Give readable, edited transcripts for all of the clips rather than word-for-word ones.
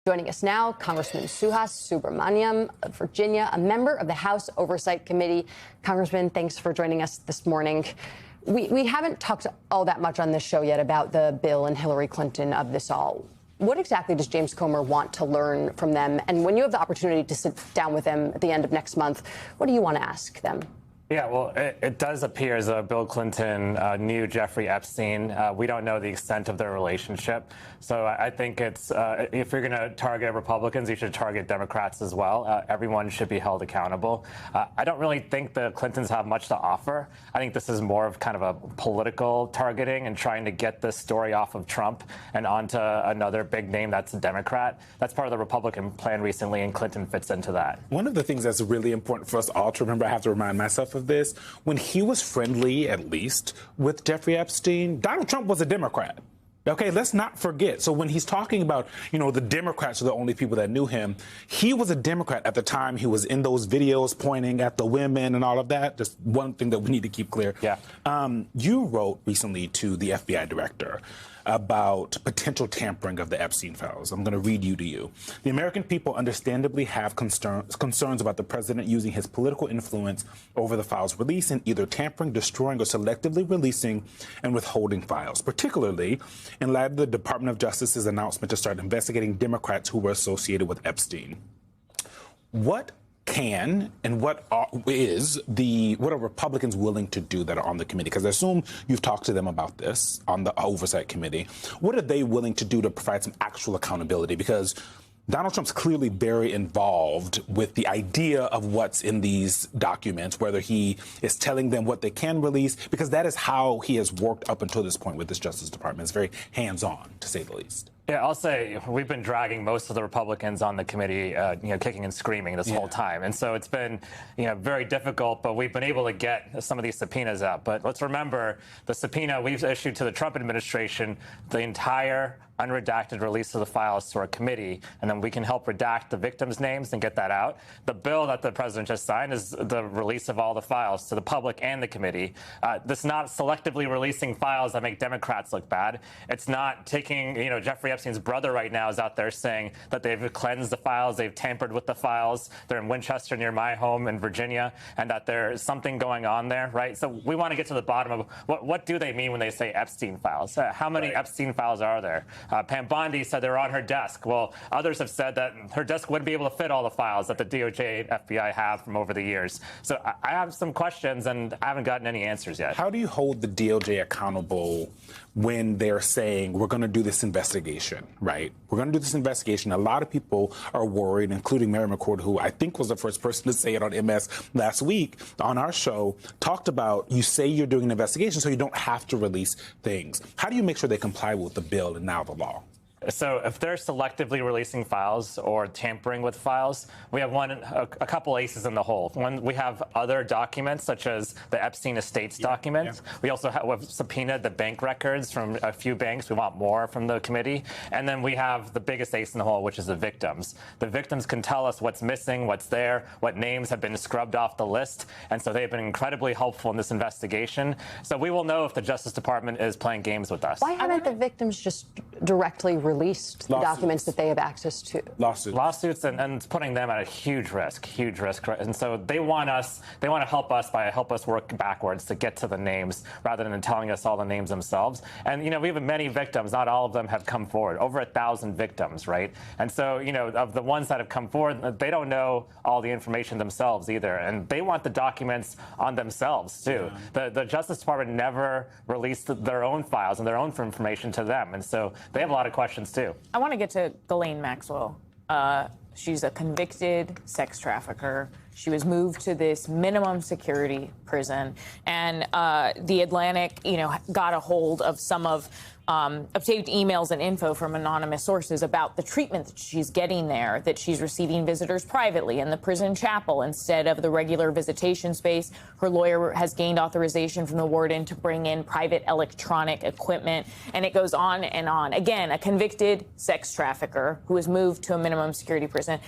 Joining us now, Congressman Suhas Subramaniam of Virginia, a member of the House Oversight Committee. Congressman, thanks for joining us this morning. We haven't talked all that much on this show yet about the Bill and Hillary Clinton of this all. What exactly does James Comer want to learn from them? And when you have the opportunity to sit down with them at the end of next month, what do you want to ask them? Yeah, well, it does appear as though Bill Clinton knew Jeffrey Epstein. We don't know the extent of their relationship. So I think it's if you're going to target Republicans, you should target Democrats as well. Everyone should be held accountable. I don't really think the Clintons have much to offer. I think this is more of kind of a political targeting and trying to get this story off of Trump and onto another big name that's a Democrat. That's part of the Republican plan recently, and Clinton fits into that. One of the things that's really important for us all to remember, I have to remind myself of this, when he was friendly, at least, with Jeffrey Epstein, Donald Trump was a Democrat. Okay, let's not forget. So when he's talking about, the Democrats are the only people that knew him, he was a Democrat at the time he was in those videos pointing at the women and all of that. Just one thing that we need to keep clear. Yeah. You wrote recently to the FBI director about potential tampering of the Epstein files. I'm going to read you to you. The American people understandably have concerns about the president using his political influence over the files release and either tampering, destroying, or selectively releasing and withholding files, particularly in light of the Department of Justice's announcement to start investigating Democrats who were associated with Epstein. What can and what are Republicans willing to do that are on the committee? Because I assume you've talked to them about this on the Oversight Committee. What are they willing to do to provide some actual accountability? Because Donald Trump's clearly very involved with the idea of what's in these documents, whether he is telling them what they can release, because that is how he has worked up until this point with this Justice Department. It's very hands-on, to say the least. Yeah, I'll say we've been dragging most of the Republicans on the committee, kicking and screaming this whole time. And so it's been, very difficult, but we've been able to get some of these subpoenas out. But let's remember the subpoena we've issued to the Trump administration, the entire unredacted release of the files to our committee, and then we can help redact the victims' names and get that out. The bill that the president just signed is the release of all the files to the public and the committee. This is not selectively releasing files that make Democrats look bad. It's not taking, Jeffrey Epstein's brother right now is out there saying that they've cleansed the files, they've tampered with the files. They're in Winchester near my home in Virginia, and that there's something going on there, right? So we want to get to the bottom of what do they mean when they say Epstein files? How many Epstein files are there? Pam Bondi said they're on her desk. Well, others have said that her desk wouldn't be able to fit all the files that the DOJ and FBI have from over the years. So I have some questions, and I haven't gotten any answers yet. How do you hold the DOJ accountable when they're saying, we're going to do this investigation, right? We're going to do this investigation. A lot of people are worried, including Mary McCord, who I think was the first person to say it on MS last week on our show, talked about, you say you're doing an investigation so you don't have to release things. How do you make sure they comply with the bill and now the law? So if they're selectively releasing files or tampering with files, we have a couple aces in the hole. One, we have other documents, such as the Epstein estates documents. Yeah. We also have subpoenaed the bank records from a few banks. We want more from the committee. And then we have the biggest ace in the hole, which is the victims. The victims can tell us what's missing, what's there, what names have been scrubbed off the list. And so they've been incredibly helpful in this investigation. So we will know if the Justice Department is playing games with us. Why haven't the victims just directly released the documents that they have access to? Lawsuits and putting them at a huge risk. And so they want to help us work backwards to get to the names rather than telling us all the names themselves. And, we have many victims. Not all of them have come forward. Over 1,000 victims, right? And so, of the ones that have come forward, they don't know all the information themselves either. And they want the documents on themselves, too. Yeah. The Justice Department never released their own files and their own information to them. And so they have a lot of questions, too. I want to get to Ghislaine Maxwell. She's a convicted sex trafficker. She was moved to this minimum security prison. And The Atlantic, got a hold of some of obtained emails and info from anonymous sources about the treatment that she's getting there, that she's receiving visitors privately in the prison chapel instead of the regular visitation space. Her lawyer has gained authorization from the warden to bring in private electronic equipment, and it goes on and on. Again, a convicted sex trafficker who was moved to a minimum security prison.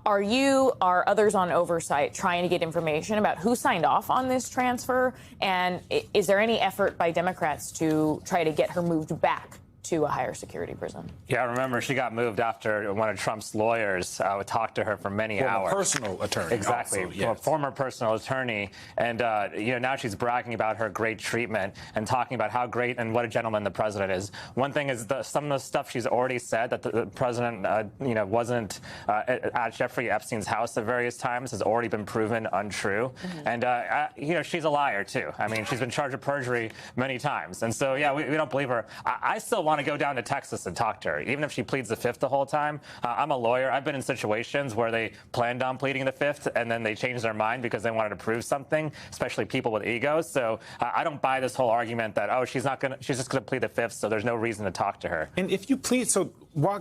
Are others on oversight trying to get information about who signed off on this transfer? And is there any effort by Democrats to try to get her moved back to a higher security prison. Yeah, I remember she got moved after one of Trump's lawyers would talk to her for many hours. Personal attorney. Exactly, Also, yes. A former personal attorney. And, now she's bragging about her great treatment and talking about how great and what a gentleman the president is. One thing is some of the stuff she's already said, that the president, wasn't at Jeffrey Epstein's house at various times, has already been proven untrue. Mm-hmm. And, she's a liar, too. I mean, she's been charged with perjury many times. And so, yeah, we don't believe her. I still want to go down to Texas and talk to her, even if she pleads the fifth the whole time. I'm a lawyer. I've been in situations where they planned on pleading the fifth and then they changed their mind because they wanted to prove something, especially people with egos. So I don't buy this whole argument that, she's just going to plead the fifth, so there's no reason to talk to her. And if you plead,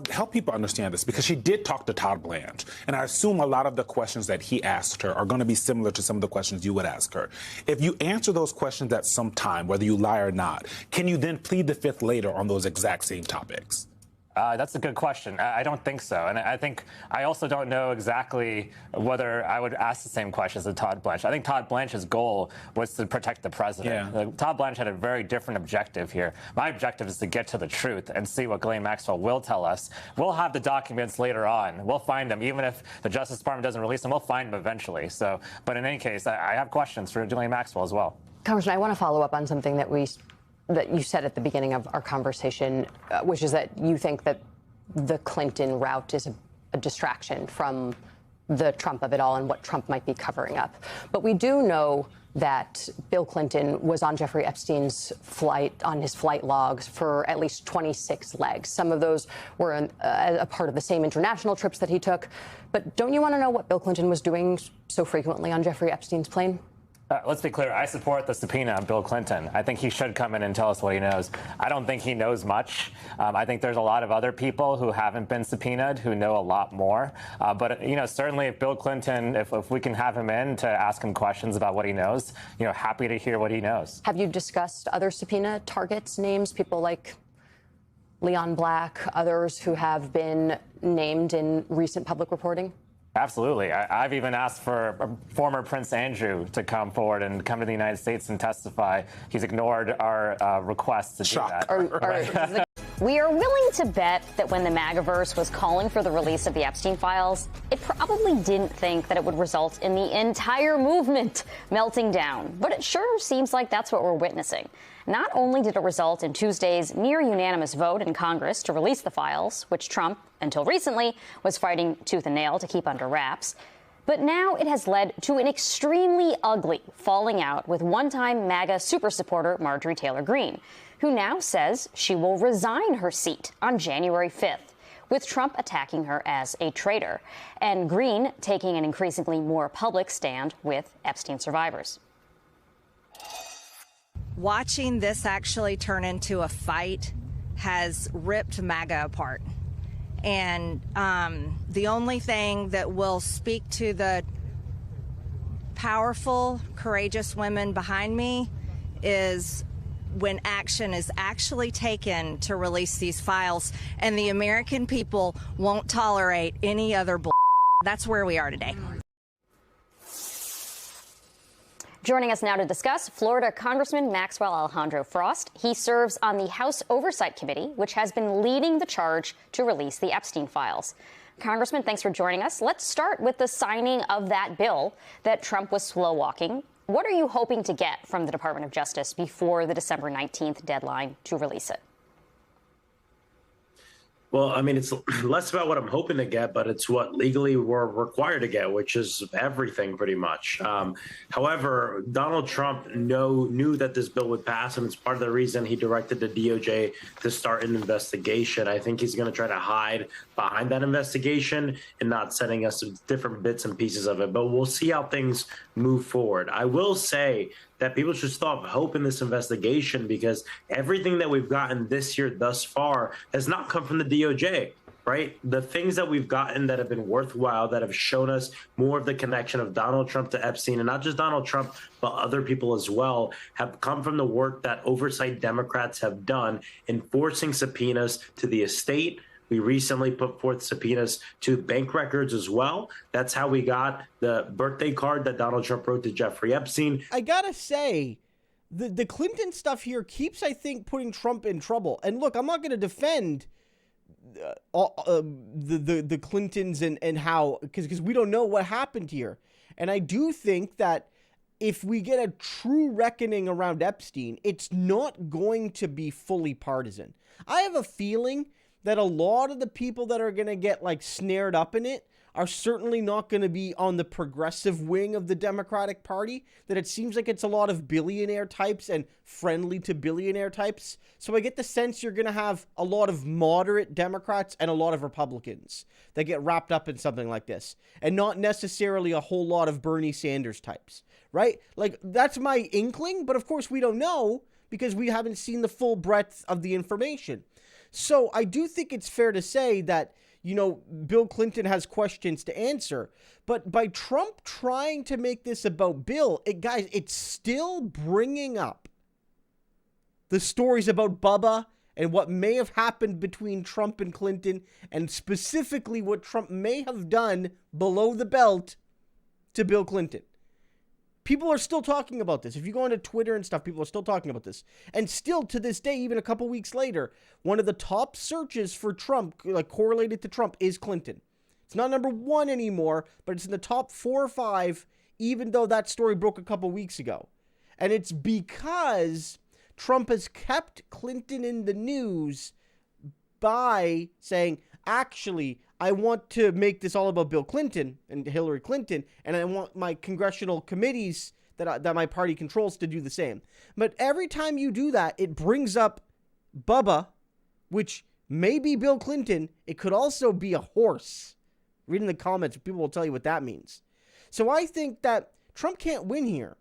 help people understand this, because she did talk to Todd Blanche, and I assume a lot of the questions that he asked her are going to be similar to some of the questions you would ask her. If you answer those questions at some time, whether you lie or not, can you then plead the fifth later on those exact same topics? That's a good question. I don't think so. And I also don't know exactly whether I would ask the same questions as Todd Blanche. I think Todd Blanche's goal was to protect the president. Yeah. Todd Blanche had a very different objective here. My objective is to get to the truth and see what Ghislaine Maxwell will tell us. We'll have the documents later on. We'll find them. Even if the Justice Department doesn't release them, we'll find them eventually. But in any case, I have questions for Ghislaine Maxwell as well. Congressman, I want to follow up on something that you said at the beginning of our conversation, which is that you think that the Clinton route is a distraction from the Trump of it all and what Trump might be covering up. But we do know that Bill Clinton was on Jeffrey Epstein's flight, on his flight logs, for at least 26 legs. Some of those were a part of the same international trips that he took. But don't you want to know what Bill Clinton was doing so frequently on Jeffrey Epstein's plane? Let's be clear. I support the subpoena on Bill Clinton. I think he should come in and tell us what he knows. I don't think he knows much. I think there's a lot of other people who haven't been subpoenaed who know a lot more. But certainly if Bill Clinton, if we can have him in to ask him questions about what he knows, happy to hear what he knows. Have you discussed other subpoena targets, names, people like Leon Black, others who have been named in recent public reporting? Absolutely. I've even asked for former Prince Andrew to come forward and come to the United States and testify. He's ignored our requests to do that. We are willing to bet that when the MAGAverse was calling for the release of the Epstein files, it probably didn't think that it would result in the entire movement melting down. But it sure seems like that's what we're witnessing. Not only did it result in Tuesday's near unanimous vote in Congress to release the files, which Trump, until recently, was fighting tooth and nail to keep under wraps, but now it has led to an extremely ugly falling out with one-time MAGA super supporter Marjorie Taylor Greene, who now says she will resign her seat on January 5th, with Trump attacking her as a traitor, and Greene taking an increasingly more public stand with Epstein survivors. Watching this actually turn into a fight has ripped MAGA apart. And the only thing that will speak to the powerful, courageous women behind me is when action is actually taken to release these files, and the American people won't tolerate any other bull. That's where we are today. Joining us now to discuss, Florida Congressman Maxwell Alejandro Frost. He serves on the House Oversight Committee, which has been leading the charge to release the Epstein files. Congressman, thanks for joining us. Let's start with the signing of that bill that Trump was slow walking. What are you hoping to get from the Department of Justice before the December 19th deadline to release it? Well, I mean, it's less about what I'm hoping to get, but it's what legally we're required to get, which is everything pretty much. However, Donald Trump knew that this bill would pass, and it's part of the reason he directed the DOJ to start an investigation. I think he's going to try to hide behind that investigation and not sending us different bits and pieces of it. But we'll see how things move forward. I will say that people should stop hope in this investigation, because everything that we've gotten this year thus far has not come from the DOJ, right? The things that we've gotten that have been worthwhile, that have shown us more of the connection of Donald Trump to Epstein, and not just Donald Trump, but other people as well, have come from the work that oversight Democrats have done in forcing subpoenas to the estate. We recently put forth subpoenas to bank records as well. That's how we got the birthday card that Donald Trump wrote to Jeffrey Epstein. I gotta say, the Clinton stuff here keeps, I think, putting Trump in trouble. And look, I'm not going to defend the Clintons and how, because we don't know what happened here. And I do think that if we get a true reckoning around Epstein, it's not going to be fully partisan. I have a feeling that a lot of the people that are going to get like snared up in it are certainly not going to be on the progressive wing of the Democratic Party, that it seems like it's a lot of billionaire types and friendly to billionaire types. So I get the sense you're going to have a lot of moderate Democrats and a lot of Republicans that get wrapped up in something like this, and not necessarily a whole lot of Bernie Sanders types, right? Like, that's my inkling, but of course we don't know because we haven't seen the full breadth of the information. So I do think it's fair to say that, you know, Bill Clinton has questions to answer. But by Trump trying to make this about Bill, guys, it's still bringing up the stories about Bubba and what may have happened between Trump and Clinton, and specifically what Trump may have done below the belt to Bill Clinton. People are still talking about this. If you go onto Twitter and stuff, people are still talking about this. And still to this day, even a couple weeks later, one of the top searches for Trump, like correlated to Trump, is Clinton. It's not number one anymore, but it's in the top 4 or 5, even though that story broke a couple weeks ago. And it's because Trump has kept Clinton in the news by saying, actually, I want to make this all about Bill Clinton and Hillary Clinton, and I want my congressional committees that my party controls to do the same. But every time you do that, it brings up Bubba, which may be Bill Clinton. It could also be a horse. Read in the comments, people will tell you what that means. So I think that Trump can't win here,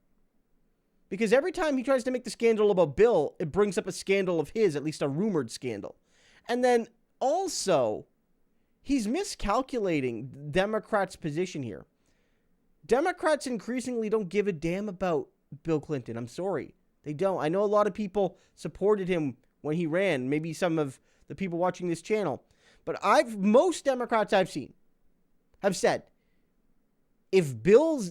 because every time he tries to make the scandal about Bill, it brings up a scandal of his, at least a rumored scandal. And then also, he's miscalculating Democrats' position here. Democrats increasingly don't give a damn about Bill Clinton. I'm sorry. They don't. I know a lot of people supported him when he ran, maybe some of the people watching this channel. But most Democrats I've seen have said, if Bill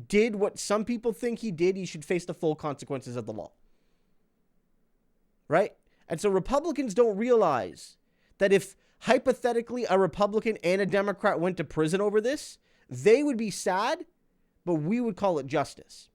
did what some people think he did, he should face the full consequences of the law. Right? And so Republicans don't realize that if hypothetically a Republican and a Democrat went to prison over this, they would be sad, but we would call it justice.